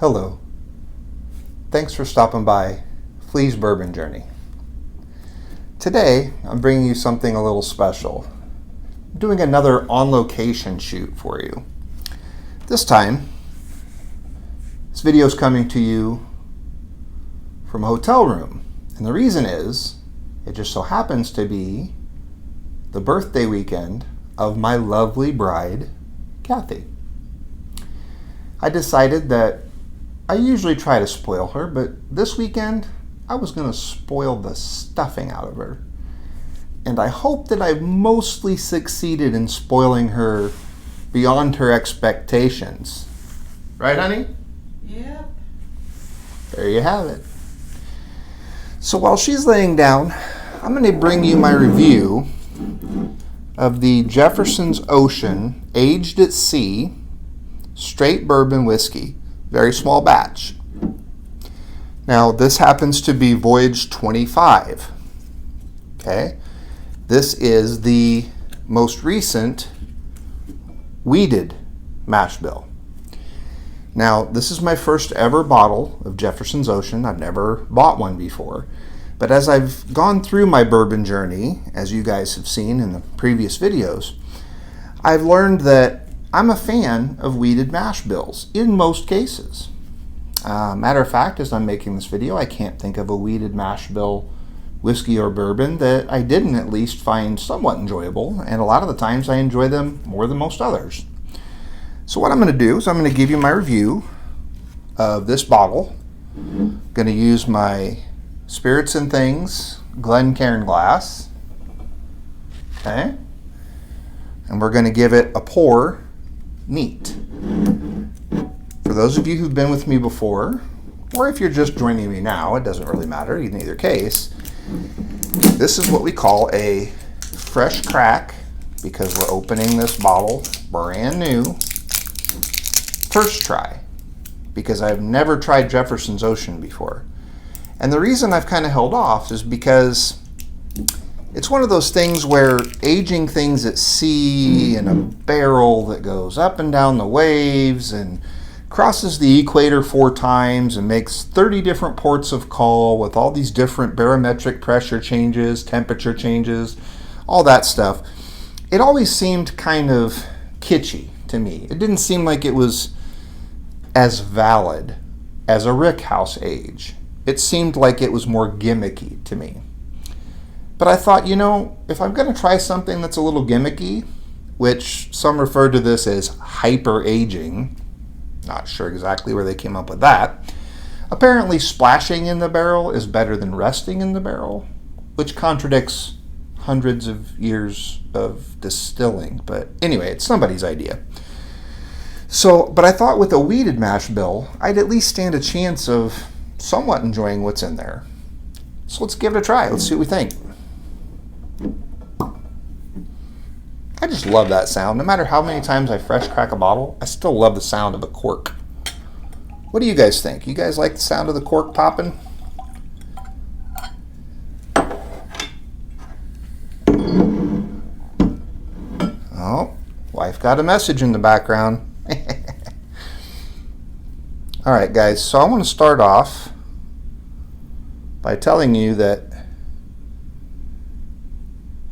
Hello. Thanks for stopping by YOUR Bourbon Journey. Today, I'm bringing you something a little special. I'm doing another on-location shoot for you. This time, this video is coming to you from a hotel room. And the reason is, it just so happens to be the birthday weekend of my lovely bride, Kathy. I decided that I usually try to spoil her, but this weekend I was going to spoil the stuffing out of her. And I hope that I've mostly succeeded in spoiling her beyond her expectations. Right, honey? Yep. There you have it. So while she's laying down, I'm going to bring you my review of the Jefferson's Ocean Aged at Sea Straight Bourbon Whiskey. Very small batch. Now, this happens to be Voyage 25. Okay? This is the most recent wheated mash bill. Now, this is my first ever bottle of Jefferson's Ocean. I've never bought one before. But as I've gone through my bourbon journey, as you guys have seen in the previous videos, I've learned that I'm a fan of wheated mash bills in most cases. Matter of fact, as I'm making this video, I can't think of a wheated mash bill whiskey or bourbon that I didn't at least find somewhat enjoyable, and a lot of the times I enjoy them more than most others. So what I'm going to do is I'm going to give you my review of this bottle. I'm going to use my Spirits and Things Glencairn glass. Okay? And we're going to give it a pour neat. For those of you who've been with me before, or if you're just joining me now, it doesn't really matter in either case. This is what we call a fresh crack, because we're opening this bottle brand new. First try, because I've never tried Jefferson's Ocean before. And the reason I've kind of held off is because it's one of those things where aging things at sea in a barrel that goes up and down the waves and crosses the equator 4 times and makes 30 different ports of call with all these different barometric pressure changes, temperature changes, all that stuff. It always seemed kind of kitschy to me. It didn't seem like it was as valid as a rickhouse age. It seemed like it was more gimmicky to me. But I thought, you know, if I'm going to try something that's a little gimmicky, which some refer to this as hyper-aging, not sure exactly where they came up with that. Apparently splashing in the barrel is better than resting in the barrel, which contradicts hundreds of years of distilling. But anyway, it's somebody's idea. But I thought with a wheated mash bill, I'd at least stand a chance of somewhat enjoying what's in there. So let's give it a try. Let's see what we think. I just love that sound. No matter how many times I fresh crack a bottle, I still love the sound of a cork. What do you guys think? You guys like the sound of the cork popping? Oh, wife got a message in the background. All right, guys, so I want to start off by telling you that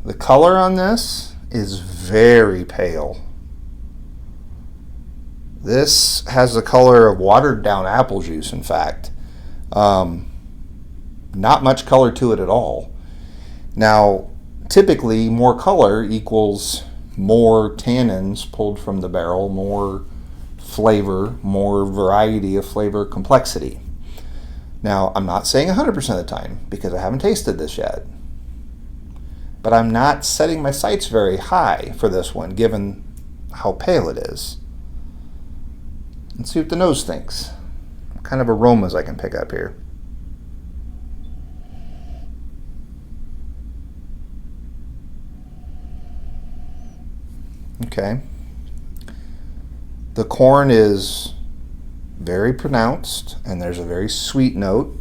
the color on this is very pale. This has the color of watered down apple juice, in fact. Not much color to it at all. Now, typically more color equals more tannins pulled from the barrel, more flavor, more variety of flavor complexity. Now, I'm not saying 100% of the time because I haven't tasted this yet. But I'm not setting my sights very high for this one, given how pale it is. Let's see what the nose thinks. What kind of aromas I can pick up here. Okay. The corn is very pronounced, and there's a very sweet note,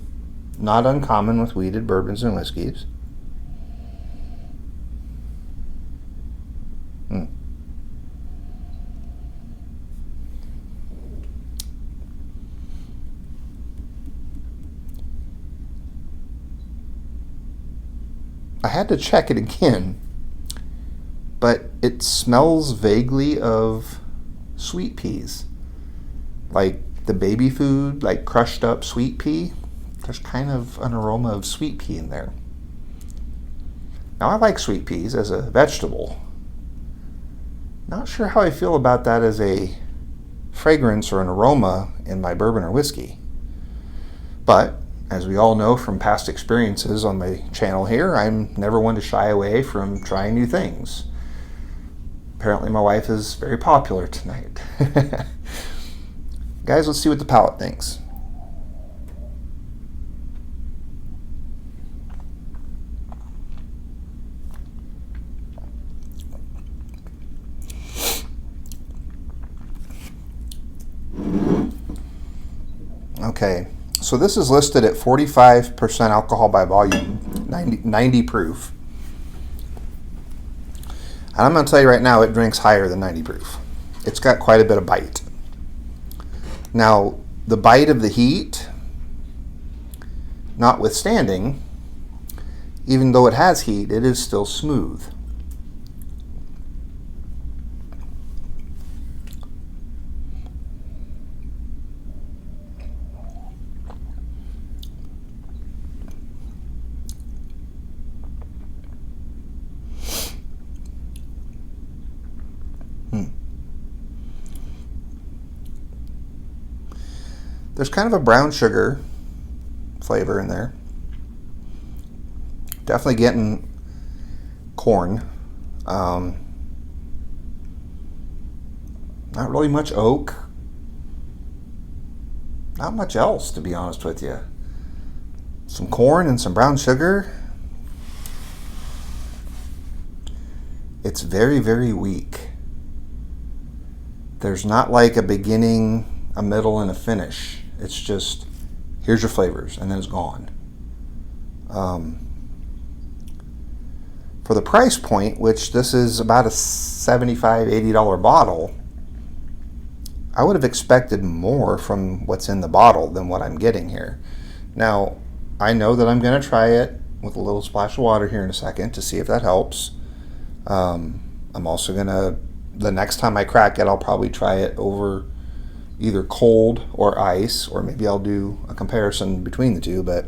not uncommon with wheated bourbons and whiskeys. I had to check it again, but it smells vaguely of sweet peas. Like the baby food, like crushed up sweet pea. There's kind of an aroma of sweet pea in there. Now, I like sweet peas as a vegetable. Not sure how I feel about that as a fragrance or an aroma in my bourbon or whiskey. But, as we all know from past experiences on my channel here, I'm never one to shy away from trying new things. Apparently my wife is very popular tonight. Guys, let's see what the palate thinks. Okay, so this is listed at 45% alcohol by volume, 90 proof. And I'm going to tell you right now, it drinks higher than 90 proof. It's got quite a bit of bite. Now, the bite of the heat, notwithstanding, even though it has heat, it is still smooth. There's kind of a brown sugar flavor in there. Definitely getting corn. Not really much oak. Not much else, to be honest with you. Some corn and some brown sugar. It's very, very weak. There's not like a beginning, a middle, and a finish. It's just, here's your flavors, and then it's gone. For the price point, which this is about a $75, $80 bottle, I would have expected more from what's in the bottle than what I'm getting here. Now, I know that I'm going to try it with a little splash of water here in a second to see if that helps. I'm also going to, the next time I crack it, I'll probably try it over either cold or ice, or maybe I'll do a comparison between the two, but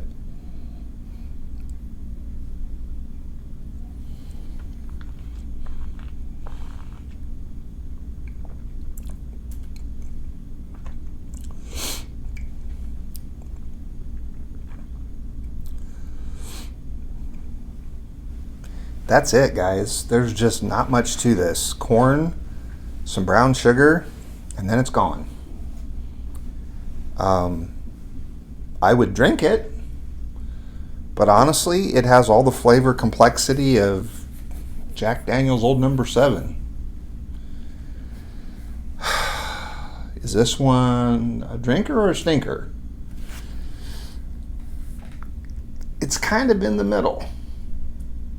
that's it, guys. There's just not much to this. Corn, some brown sugar, and then it's gone. I would drink it, but honestly, it has all the flavor complexity of Jack Daniel's Old Number 7. Is this one a drinker or a stinker? It's kind of in the middle.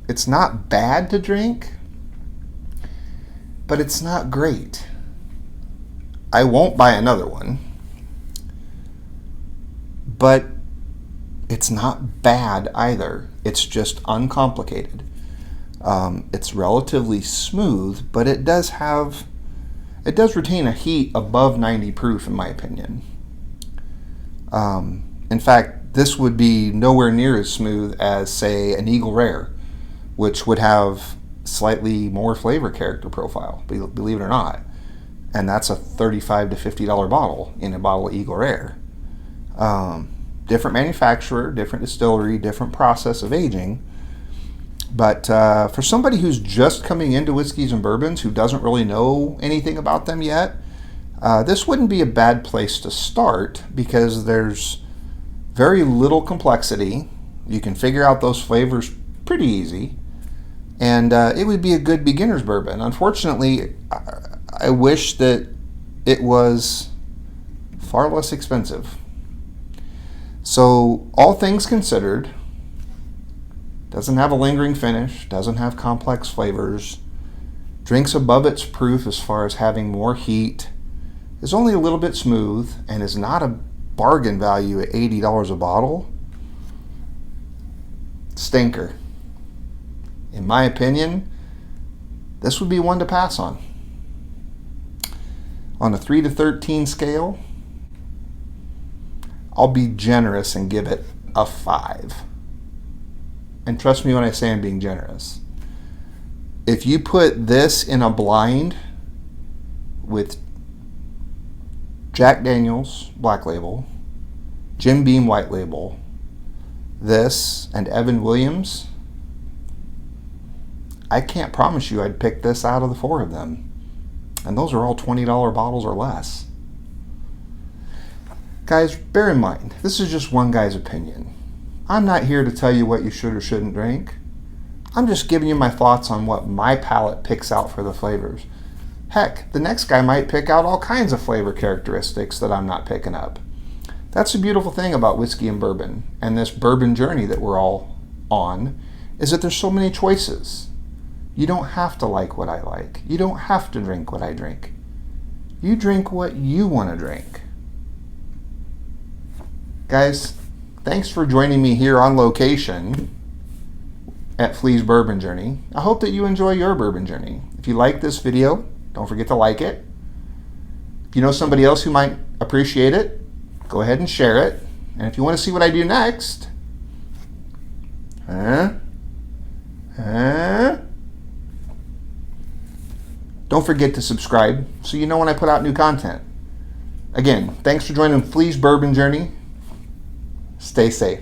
It's not bad to drink, but it's not great. I won't buy another one. But it's not bad either. It's just uncomplicated. It's relatively smooth, but it does retain a heat above 90 proof, in my opinion. In fact, this would be nowhere near as smooth as, say, an Eagle Rare, which would have slightly more flavor character profile, believe it or not. And that's a $35 to $50 bottle in a bottle of Eagle Rare. Different manufacturer, different distillery, different process of aging. But for somebody who's just coming into whiskeys and bourbons, who doesn't really know anything about them yet, this wouldn't be a bad place to start, because there's very little complexity. You can figure out those flavors pretty easy, and it would be a good beginner's bourbon. Unfortunately, I wish that it was far less expensive. So, all things considered, doesn't have a lingering finish, doesn't have complex flavors, drinks above its proof as far as having more heat, is only a little bit smooth, and is not a bargain value at $80 a bottle. Stinker. in my opinion, this would be one to pass on. On a 3 to 13 scale, I'll be generous and give it a 5. And trust me when I say I'm being generous. If you put this in a blind with Jack Daniel's Black Label, Jim Beam White Label, this, and Evan Williams, I can't promise you I'd pick this out of the 4 of them. And those are all $20 bottles or less. Guys, bear in mind, this is just one guy's opinion. I'm not here to tell you what you should or shouldn't drink. I'm just giving you my thoughts on what my palate picks out for the flavors. Heck, the next guy might pick out all kinds of flavor characteristics that I'm not picking up. That's the beautiful thing about whiskey and bourbon, and this bourbon journey that we're all on, is that there's so many choices. You don't have to like what I like. You don't have to drink what I drink. You drink what you want to drink. Guys, thanks for joining me here on location at Flea's Bourbon Journey. I hope that you enjoy your bourbon journey. If you like this video, don't forget to like it. If you know somebody else who might appreciate it, go ahead and share it. And if you want to see what I do next, don't forget to subscribe so you know when I put out new content. Again, thanks for joining Flea's Bourbon Journey. Stay safe.